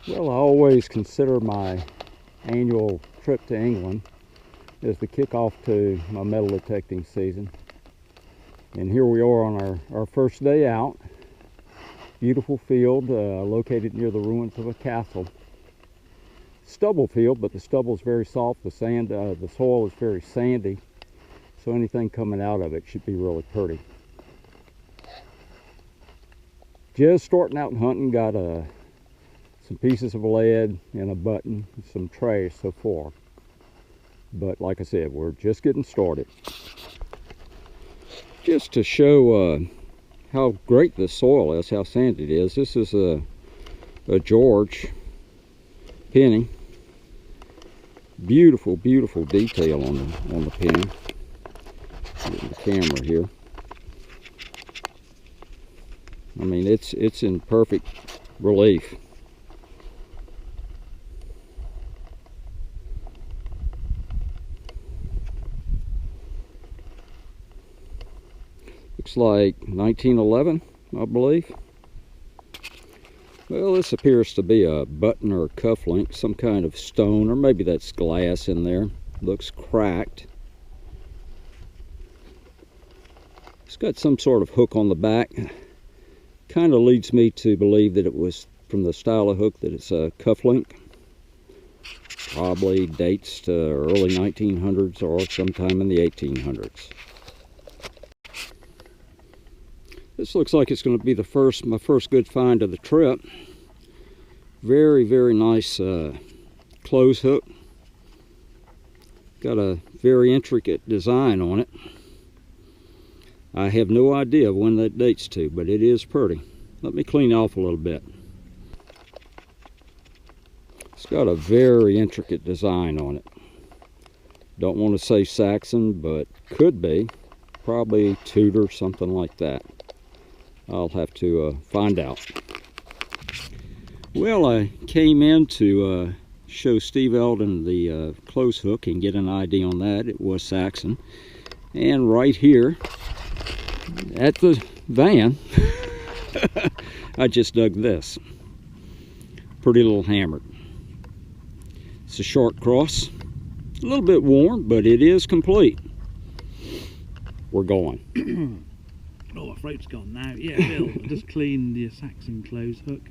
Well, I always consider my annual trip to England as the kickoff to my metal detecting season. And here we are on our first day out. Beautiful field located near the ruins of a castle. Stubble field, but the stubble is very soft. The soil is very sandy, so anything coming out of it should be really pretty. Just starting out hunting, got some pieces of lead and a button, some trash so far. But like I said, we're just getting started. Just to show how great the soil is, how sandy it is. This is a George penny. Beautiful, beautiful detail on the penny. Getting the camera here. I mean, it's in perfect relief. Looks like 1911, I believe. Well, this appears to be a button or a cufflink, some kind of stone, or maybe that's glass in there. Looks cracked. It's got some sort of hook on the back. Kind of leads me to believe that it was from the style of hook that it's a cufflink. Probably dates to early 1900s or sometime in the 1800s. This looks like it's going to be my first good find of the trip. Very, very nice close hook. Got a very intricate design on it. I have no idea when that dates to, but it is pretty. Let me clean off a little bit. It's got a very intricate design on it. Don't want to say Saxon, but could be. Probably Tudor, something like that. I'll have to find out. Well, I came in to show Steve Eldon the close hook and get an ID on that. It was Saxon. And right here at the van, I just dug this. Pretty little hammered. It's a short cross. A little bit worn, but it is complete. We're going. Oh, my throat's gone now. Yeah, Bill, I just cleaned the Saxon close hook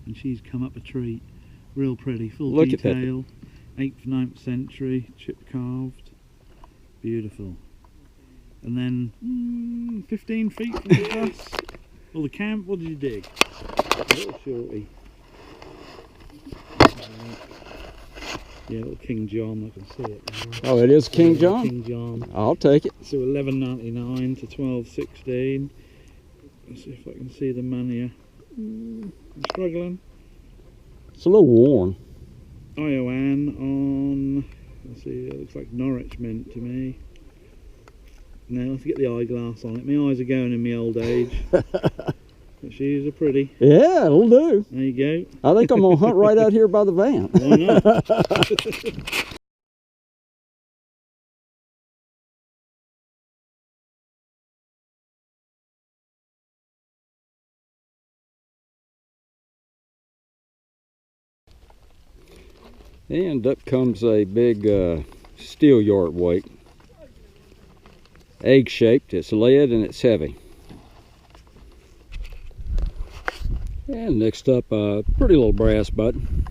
and she's come up a treat. Real pretty, full Look detail. 8th, 9th century, chip carved. Beautiful. And then 15 feet from the bus. Well, the camp, what did you dig? A little shorty. Yeah, little King John, I can see it. Oh, it is King John? King John. I'll take it. So 11.99 to 12.16. Let's see if I can see the man here. I'm struggling. It's a little worn. IOAN on, let's see, it looks like Norwich mint to me. Now I have to get the eyeglass on it. My eyes are going in my old age. But she's a pretty. Yeah, it'll do. There you go. I think I'm going to hunt right out here by the van. Why not? And up comes a big steel yard weight. Egg shaped, it's lead and it's heavy. And next up, a pretty little brass button.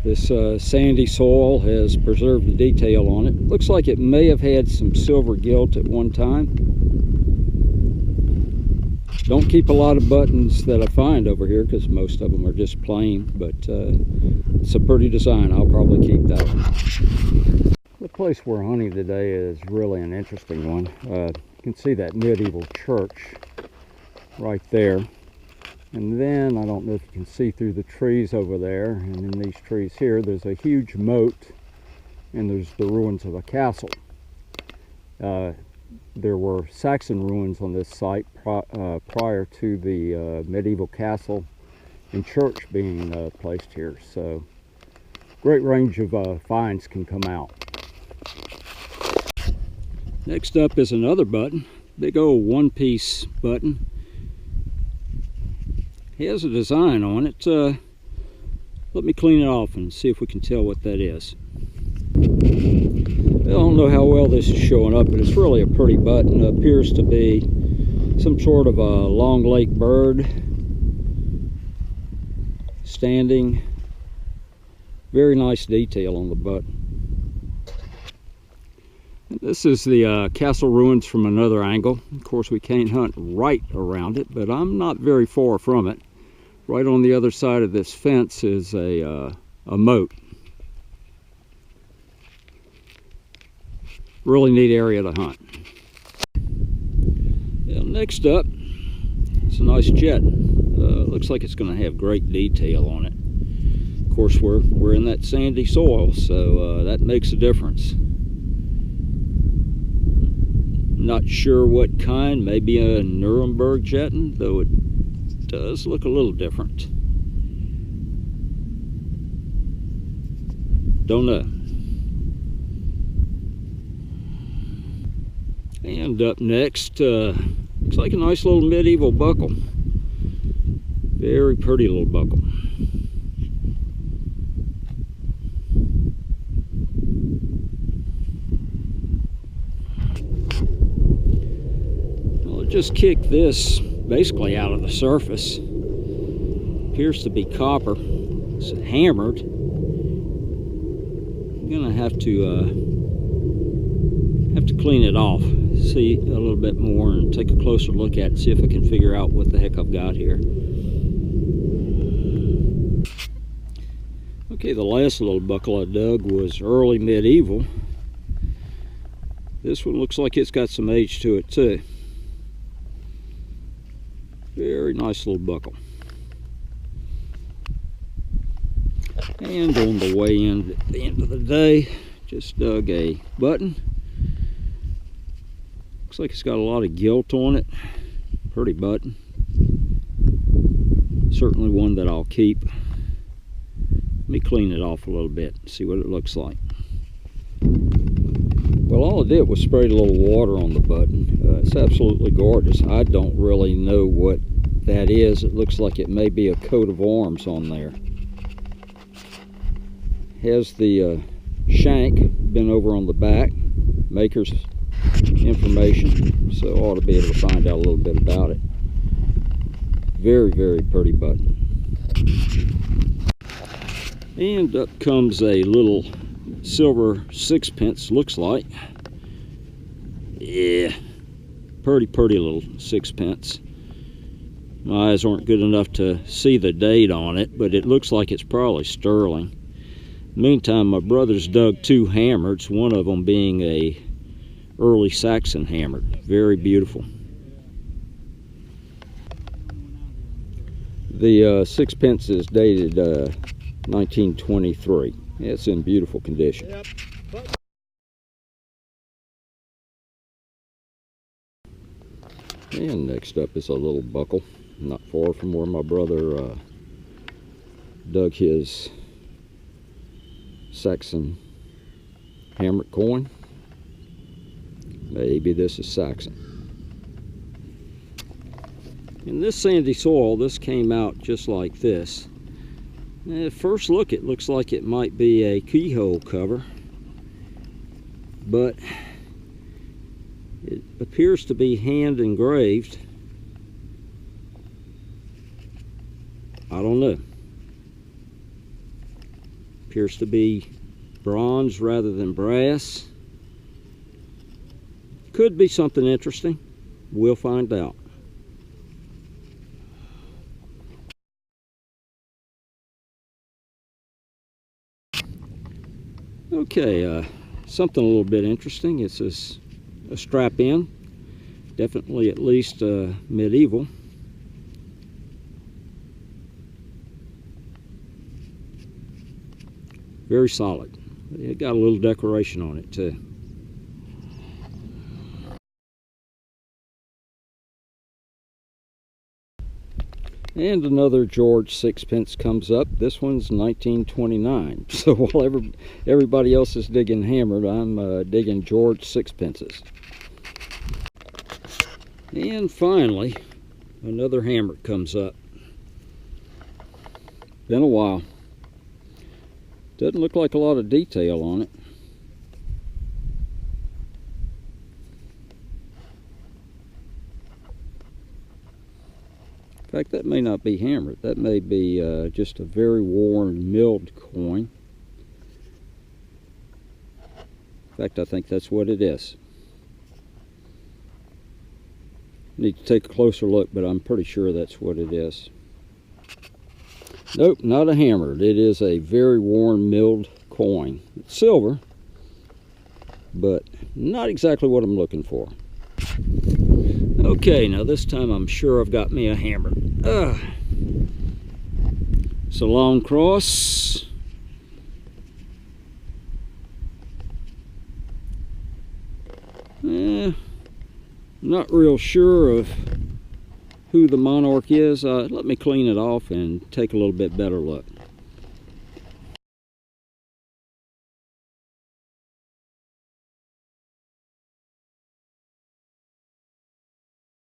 This sandy soil has preserved the detail on it. Looks like it may have had some silver gilt at one time. Don't keep a lot of buttons that I find over here because most of them are just plain, but it's a pretty design. I'll probably keep that one. The place we're hunting today is really an interesting one. You can see that medieval church right there. And then, I don't know if you can see through the trees over there, and in these trees here, there's a huge moat, and there's the ruins of a castle. There were Saxon ruins on this site prior to the medieval castle and church being placed here. So, great range of finds can come out. Next up is another button, big old one-piece button. He has a design on it. Let me clean it off and see if we can tell what that is. I don't know how well this is showing up, but it's really a pretty button. It appears to be some sort of a long lake bird standing. Very nice detail on the button. This is the castle ruins from another angle. Of course, we can't hunt right around it, but I'm not very far from it. Right on the other side of this fence is a moat. Really neat area to hunt. Well, next up, it's a nice jet. Looks like it's going to have great detail on it. Of course, we're in that sandy soil, so that makes a difference. Not sure what kind, maybe a Nuremberg jetton, though it does look a little different. Don't know. And up next, looks like a nice little medieval buckle. Very pretty little buckle. Just kick this basically out of the surface. Appears to be copper. It's hammered. I'm gonna have to clean it off, see a little bit more, and take a closer look at it, see if I can figure out what the heck I've got here. Okay, the last little buckle I dug was early medieval. This one looks like it's got some age to it too. Very nice little buckle. And on the way in at the end of the day, just dug a button. Looks like it's got a lot of gilt on it. Pretty button. Certainly one that I'll keep. Let me clean it off a little bit, see what it looks like. Well, all I did was sprayed a little water on the button. It's absolutely gorgeous. I don't really know what that is. It looks like it may be a coat of arms on there. Has the shank been over on the back, maker's information, so ought to be able to find out a little bit about it. Very, very pretty button. And up comes a little silver sixpence, looks like. Yeah, pretty little sixpence. My eyes aren't good enough to see the date on it, but it looks like it's probably sterling. Meantime, my brothers dug two hammereds, one of them being a early Saxon hammered. Very beautiful. The sixpence is dated 1923. It's in beautiful condition. Yep. And next up is a little buckle, not far from where my brother dug his Saxon hammered coin. Maybe this is Saxon. In this sandy soil, this came out just like this. At first look, it looks like it might be a keyhole cover, but it appears to be hand engraved. I don't know. Appears to be bronze rather than brass. Could be something interesting. We'll find out. Okay, something a little bit interesting. It's a strap in. Definitely at least medieval. Very solid. It got a little decoration on it too. And another George sixpence comes up. This one's 1929. So while everybody else is digging hammered, I'm digging George sixpences. And finally, another hammered comes up. Been a while. Doesn't look like a lot of detail on it. In fact, that may not be hammered. That may be just a very worn, milled coin. In fact, I think that's what it is. Need to take a closer look, but I'm pretty sure that's what it is. Nope, not a hammered. It is a very worn, milled coin. It's silver, but not exactly what I'm looking for. Okay, now this time I'm sure I've got me a hammer. It's a long cross. Not real sure of who the monarch is. Let me clean it off and take a little bit better look.